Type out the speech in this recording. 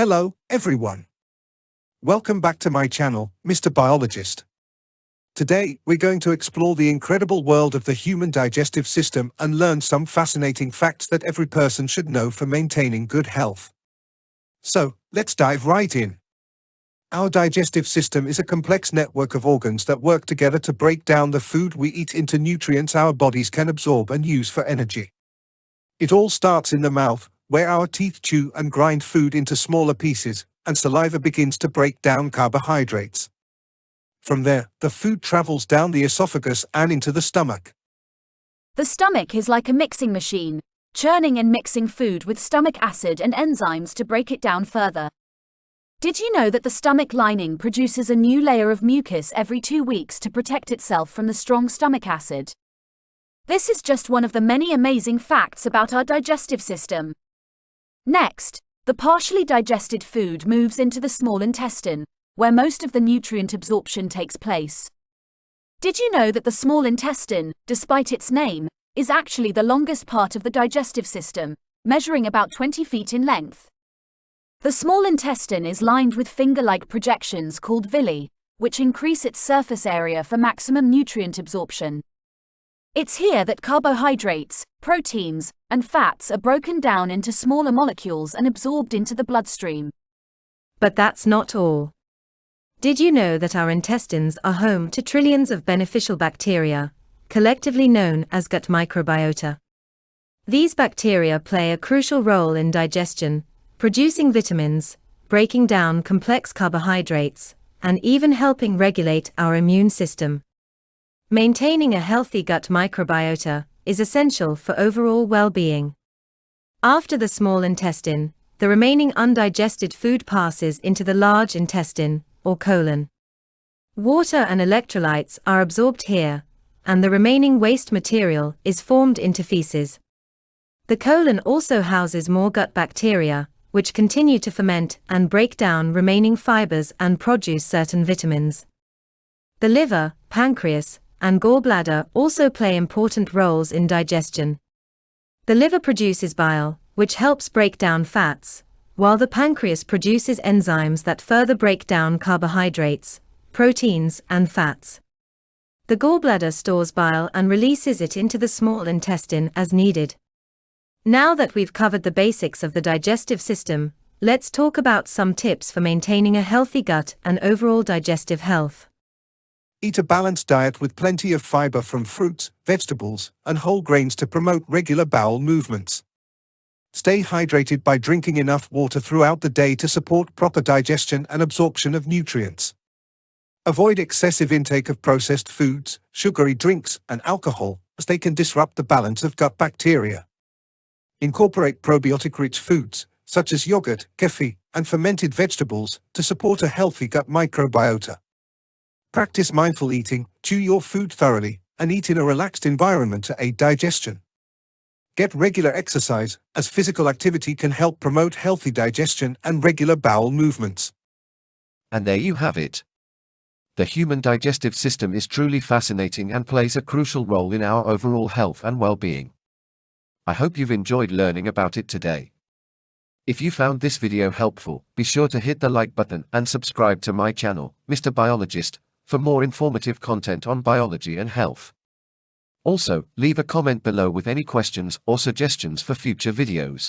Hello, everyone. Welcome back to my channel, Mr. Biologist. Today, we're going to explore the incredible world of the human digestive system and learn some fascinating facts that every person should know for maintaining good health. So, let's dive right in. Our digestive system is a complex network of organs that work together to break down the food we eat into nutrients our bodies can absorb and use for energy. It all starts in the mouth, where our teeth chew and grind food into smaller pieces, and saliva begins to break down carbohydrates. From there, the food travels down the esophagus and into the stomach. The stomach is like a mixing machine, churning and mixing food with stomach acid and enzymes to break it down further. Did you know that the stomach lining produces a new layer of mucus every 2 weeks to protect itself from the strong stomach acid? This is just one of the many amazing facts about our digestive system. Next, the partially digested food moves into the small intestine, where most of the nutrient absorption takes place. Did you know that the small intestine, despite its name, is actually the longest part of the digestive system, measuring about 20 feet in length? The small intestine is lined with finger-like projections called villi, which increase its surface area for maximum nutrient absorption. It's here that carbohydrates, proteins, and fats are broken down into smaller molecules and absorbed into the bloodstream. But that's not all. Did you know that our intestines are home to trillions of beneficial bacteria, collectively known as gut microbiota? These bacteria play a crucial role in digestion, producing vitamins, breaking down complex carbohydrates, and even helping regulate our immune system. Maintaining a healthy gut microbiota is essential for overall well-being. After the small intestine, the remaining undigested food passes into the large intestine, or colon. Water and electrolytes are absorbed here, and the remaining waste material is formed into feces. The colon also houses more gut bacteria, which continue to ferment and break down remaining fibers and produce certain vitamins. The liver, pancreas, and gallbladder also play important roles in digestion. The liver produces bile, which helps break down fats, while the pancreas produces enzymes that further break down carbohydrates, proteins, and fats. The gallbladder stores bile and releases it into the small intestine as needed. Now that we've covered the basics of the digestive system, let's talk about some tips for maintaining a healthy gut and overall digestive health. Eat a balanced diet with plenty of fiber from fruits, vegetables, and whole grains to promote regular bowel movements. Stay hydrated by drinking enough water throughout the day to support proper digestion and absorption of nutrients. Avoid excessive intake of processed foods, sugary drinks, and alcohol, as they can disrupt the balance of gut bacteria. Incorporate probiotic-rich foods, such as yogurt, kefir, and fermented vegetables, to support a healthy gut microbiota. Practice mindful eating, chew your food thoroughly, and eat in a relaxed environment to aid digestion. Get regular exercise, as physical activity can help promote healthy digestion and regular bowel movements. And there you have it. The human digestive system is truly fascinating and plays a crucial role in our overall health and well-being. I hope you've enjoyed learning about it today. If you found this video helpful, be sure to hit the like button and subscribe to my channel, Mr. Biologist, for more informative content on biology and health. Also, leave a comment below with any questions or suggestions for future videos.